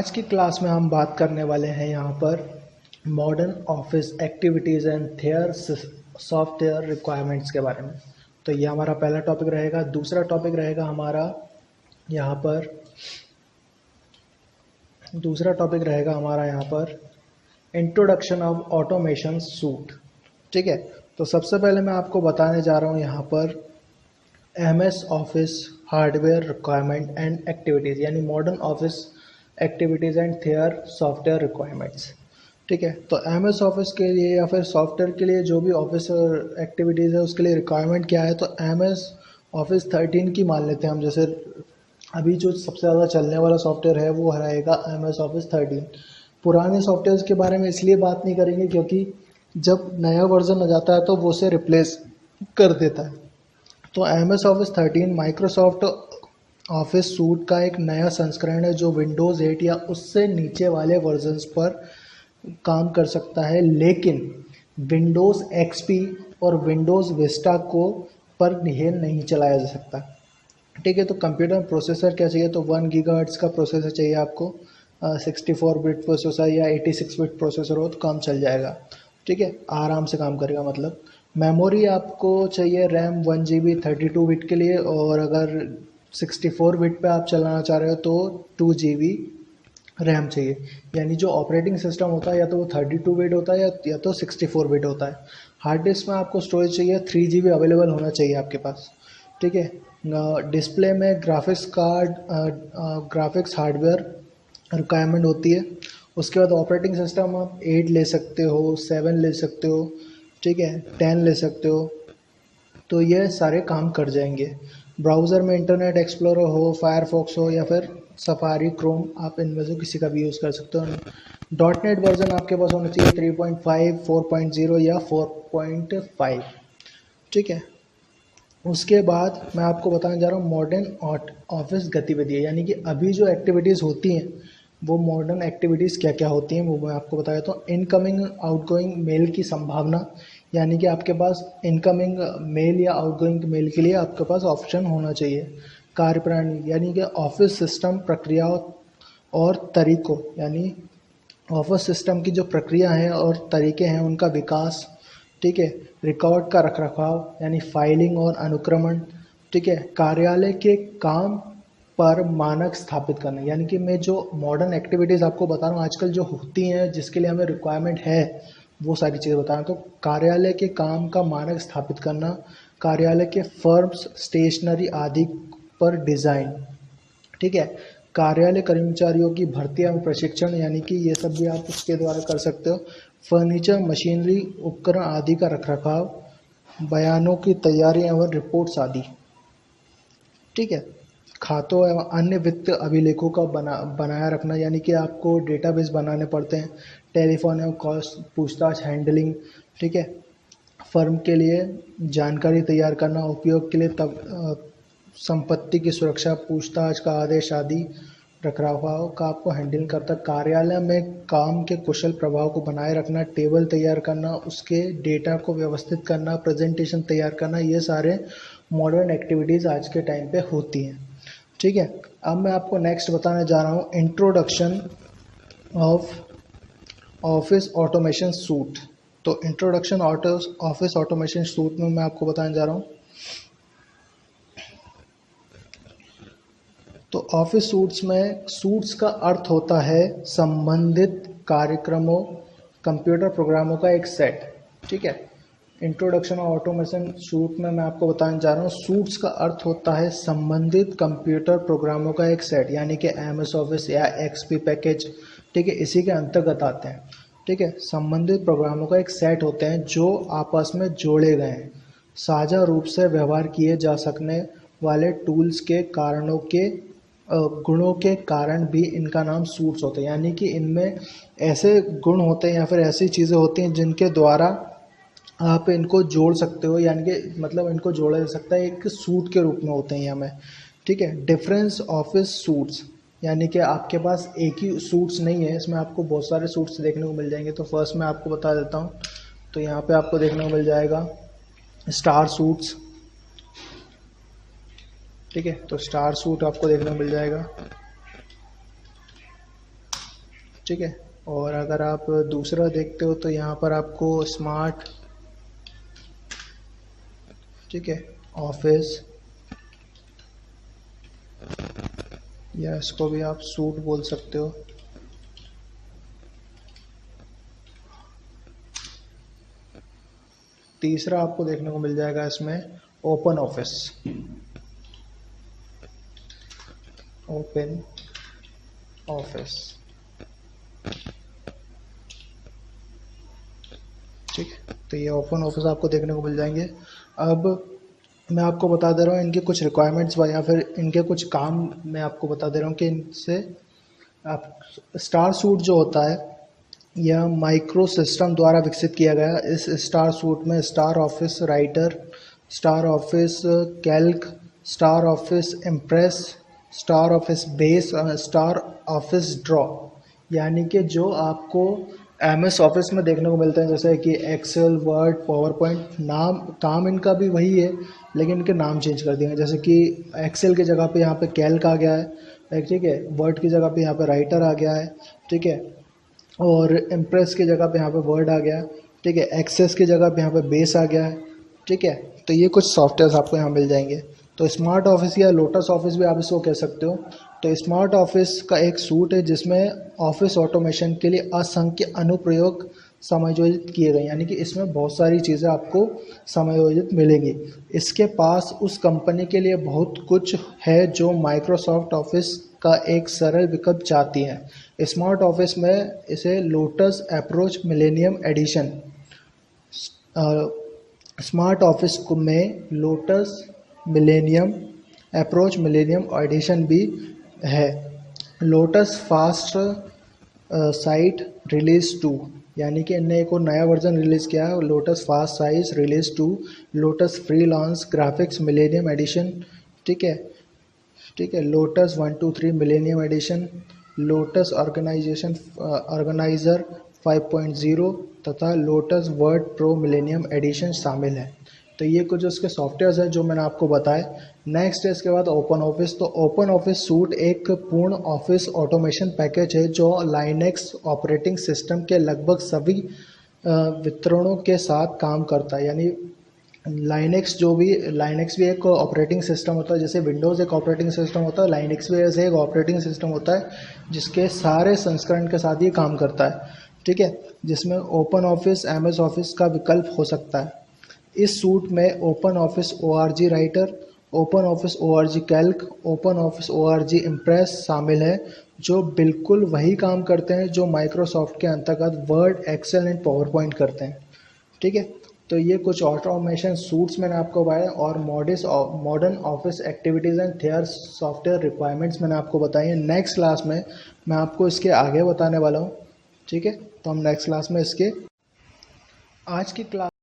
आज की क्लास में हम बात करने वाले हैं यहाँ पर modern office activities and their software requirements के बारे में। तो ये हमारा पहला टॉपिक रहेगा। दूसरा टॉपिक रहेगा हमारा यहाँ पर इंट्रोडक्शन ऑफ ऑटोमेशन सूट। ठीक है, तो सबसे पहले मैं आपको बताने जा रहा हूँ यहाँ पर MS office hardware requirement and activities, यानी modern office activities and their software requirements. ठीक है, तो MS ऑफिस के लिए या फिर सॉफ्टवेयर के लिए जो भी ऑफिस एक्टिविटीज़ है उसके लिए रिक्वायरमेंट क्या है, तो MS ऑफिस 13 की मान लेते हैं हम। जैसे अभी जो सबसे ज़्यादा चलने वाला सॉफ्टवेयर है वो रहेगा MS ऑफिस 13। पुराने सॉफ्टवेयर के बारे में इसलिए बात नहीं करेंगे क्योंकि जब नया वर्जन आ जाता है तो वो उसे रिप्लेस कर देता है। तो MS office 13 Microsoft office suit का एक नया संस्करण है जो विंडोज़ 8 या उससे नीचे वाले वर्जन्स पर काम कर सकता है, लेकिन विंडोज़ XP और विंडोज़ विस्टा को पर यह नहीं चलाया जा सकता। ठीक है, तो कंप्यूटर प्रोसेसर क्या चाहिए, तो 1 गीगाहर्ट्ज़ का प्रोसेसर चाहिए आपको। 64 बिट प्रोसेसर या 86 बिट प्रोसेसर हो तो काम चल जाएगा। ठीक है, आराम से काम करेगा। मतलब मेमोरी आपको चाहिए रैम 1 GB 32 बिट के लिए, और अगर 64 बिट पे आप चलाना चाह रहे हो तो 2 GB रैम चाहिए। यानी जो ऑपरेटिंग सिस्टम होता है या तो वो 32 बिट होता है या तो 64 बिट होता है। हार्ड डिस्क में आपको स्टोरेज चाहिए 3 GB अवेलेबल होना चाहिए आपके पास। ठीक है, डिस्प्ले में graphics card, graphics hardware requirement होती है। उसके बाद ऑपरेटिंग सिस्टम आप 8 ले सकते हो, 7 ले सकते हो, ठीक है, 10 ले सकते हो, तो ये सारे काम कर जाएंगे। ब्राउज़र में इंटरनेट एक्सप्लोरर हो, फायरफॉक्स हो या फिर सफारी, क्रोम, आप इनमें से किसी का भी यूज़ कर सकते हो। .NET वर्जन आपके पास होना चाहिए 3.5, 4.0 या 4.5। ठीक है, उसके बाद मैं आपको बताने जा रहा हूँ मॉडर्न ऑफिस गतिविधि, यानी कि अभी जो एक्टिविटीज़ होती हैं वो मॉडर्न एक्टिविटीज़ क्या क्या होती हैं वो मैं आपको बता देता हूँ। इनकमिंग आउटगोइंग मेल की संभावना, यानी कि आपके पास इनकमिंग मेल या आउटगोइंग मेल के लिए आपके पास ऑप्शन होना चाहिए। कार्यप्रणाली, यानी कि ऑफिस सिस्टम प्रक्रियाओं और तरीकों, यानी ऑफिस सिस्टम की जो प्रक्रिया है और तरीके हैं उनका विकास। ठीक है, रिकॉर्ड का रखरखाव यानी फाइलिंग और अनुक्रमण। ठीक है, कार्यालय के काम पर मानक स्थापित करना, यानी कि मैं जो मॉडर्न एक्टिविटीज़ आपको बता रहा हूँ आजकल जो होती हैं जिसके लिए हमें रिक्वायरमेंट है वो सारी चीज़ें बता रहा हूँ। तो कार्यालय के काम का मानक स्थापित करना, कार्यालय के फर्म्स, स्टेशनरी आदि पर डिज़ाइन। ठीक है, कार्यालय कर्मचारियों की भर्ती एवं प्रशिक्षण, यानी कि ये सब भी आप उसके द्वारा कर सकते हो। फर्नीचर, मशीनरी, उपकरण आदि का रखरखाव, बयानों की तैयारी एवं रिपोर्ट्स आदि। ठीक है, खातों एवं अन्य वित्त अभिलेखों का बनाया रखना, यानी कि आपको डेटाबेस बनाने पड़ते हैं। टेलीफोन एवं कॉस्ट पूछताछ हैंडलिंग। ठीक है, फर्म के लिए जानकारी तैयार करना, उपयोग के लिए संपत्ति की सुरक्षा, पूछताछ का आदेश आदि रखरखाव का आपको हैंडल करता। कार्यालय में काम के कुशल प्रभाव को बनाए रखना, टेबल तैयार करना, उसके डेटा को व्यवस्थित करना, प्रेजेंटेशन तैयार करना, ये सारे मॉडर्न एक्टिविटीज़ आज के टाइम पे होती हैं। ठीक है, अब मैं आपको नेक्स्ट बताने जा रहा हूँ introduction of office automation suit. तो इंट्रोडक्शन ऑफिस ऑटोमेशन सूट में मैं आपको बताने जा रहा हूँ। तो ऑफिस सूट्स में, सूट्स का अर्थ होता है संबंधित कार्यक्रमों, कंप्यूटर प्रोग्रामों का एक सेट। ठीक है, इंट्रोडक्शन ऑफ ऑटोमेशन सूट में मैं आपको बताने जा रहा हूँ सूट्स का अर्थ होता है संबंधित कंप्यूटर प्रोग्रामों का एक सेट, यानी कि MS ऑफिस या XP पैकेज। ठीक है, इसी के अंतर्गत आते हैं। ठीक है, संबंधित प्रोग्रामों का एक सेट होते हैं जो आपस में जोड़े गए हैं, साझा रूप से व्यवहार किए जा सकने वाले टूल्स के कारणों के गुणों के कारण भी इनका नाम सूट्स होते हैं। यानी कि इनमें ऐसे गुण होते हैं या फिर ऐसी चीज़ें होती हैं जिनके द्वारा आप इनको जोड़ सकते हो, यानी कि मतलब इनको जोड़ा जा सकता है, एक सूट के रूप में होते हैं हमें। ठीक है, डिफरेंस ऑफिस सूट्स, यानी कि आपके पास एक ही सूट्स नहीं है, इसमें आपको बहुत सारे सूट्स देखने को मिल जाएंगे। तो फर्स्ट मैं आपको बता देता हूँ। तो यहाँ पे आपको देखने को मिल जाएगा स्टार सूट्स। ठीक है, तो स्टार सूट आपको देखने को मिल जाएगा। ठीक है। और अगर आप दूसरा देखते हो तो यहाँ पर आपको स्मार्ट, ठीक है, ऑफिस, या इसको भी आप सूट बोल सकते हो। तीसरा आपको देखने को मिल जाएगा इसमें ओपन ऑफिस, ओपन ऑफिस, ठीक है। तो ये ओपन ऑफिस आपको देखने को मिल जाएंगे। अब मैं आपको बता दे रहा हूँ इनके कुछ रिक्वायरमेंट्स या फिर इनके कुछ काम मैं आपको बता दे रहा हूँ कि इनसे आप स्टार सूट जो होता है यह माइक्रो सिस्टम द्वारा विकसित किया गया। इस स्टार सूट में star office writer, star office Calc, star office impress, star office base, star office draw, यानी कि जो आपको एमएस ऑफिस में देखने को मिलते हैं, जैसे कि एक्सेल, वर्ड, पावर पॉइंट, नाम काम इनका भी वही है लेकिन इनके नाम चेंज कर दिए हैं। जैसे कि एक्सेल की जगह पे यहाँ पे कैल्क आ गया है, ठीक है। वर्ड की जगह पे यहाँ पे राइटर आ गया है, ठीक है। और इम्प्रेस की जगह पे यहाँ पे वर्ड आ गया, ठीक है। एक्सेस की जगह पे यहाँ पे बेस आ गया है, ठीक है। तो ये कुछ सॉफ्टवेयर आपको यहाँ मिल जाएंगे। तो स्मार्ट ऑफिस या लोटस ऑफिस भी आप इसको कह सकते हो। तो स्मार्ट ऑफिस का एक सूट है जिसमें ऑफिस ऑटोमेशन के लिए असंख्य अनुप्रयोग समायोजित किए गए, यानी कि इसमें बहुत सारी चीज़ें आपको समायोजित मिलेंगी। इसके पास उस कंपनी के लिए बहुत कुछ है जो माइक्रोसॉफ्ट ऑफिस का एक सरल विकल्प चाहती है। स्मार्ट ऑफिस में इसे Lotus approach millennium edition, smart office में Lotus millennium approach millennium edition भी है। लोटस फास्ट साइट रिलीज 2, यानी कि इनने एक और नया वर्जन रिलीज़ किया है, Lotus fast site release 2, Lotus freelance graphics millennium edition, ठीक है, ठीक है। Lotus 123 millennium edition, Lotus organiser 5.0 तथा Lotus word pro millennium edition शामिल है। तो ये कुछ उसके सॉफ्टवेयर्स हैं जो मैंने आपको बताए। नेक्स्ट है इसके बाद ओपन ऑफिस। तो ओपन ऑफिस सूट एक पूर्ण ऑफिस ऑटोमेशन पैकेज है जो लाइनेक्स ऑपरेटिंग सिस्टम के लगभग सभी वितरणों के साथ काम करता है। यानी लाइनेक्स भी एक ऑपरेटिंग सिस्टम होता है, जैसे विंडोज़ एक ऑपरेटिंग सिस्टम होता है, लाइनेक्स भी ऐसे एक ऑपरेटिंग सिस्टम होता है जिसके सारे संस्करण के साथ ये काम करता है, ठीक है। जिसमें ओपन ऑफिस एमएस ऑफिस का विकल्प हो सकता है। इस सूट में Open Office ORG Writer, Open Office ORG Calc, Open Office ORG Impress शामिल है, जो बिल्कुल वही काम करते हैं जो माइक्रोसॉफ्ट के अंतर्गत Word, Excel and PowerPoint करते हैं, ठीक है। तो ये कुछ ऑटोमेशन सूट्स मैंने आपको बताए और modern office activities and there software requirements मैंने आपको बताई हैं। नेक्स्ट क्लास में मैं आपको इसके आगे बताने वाला हूँ, ठीक है। तो हम नेक्स्ट क्लास में इसके आज की क्लास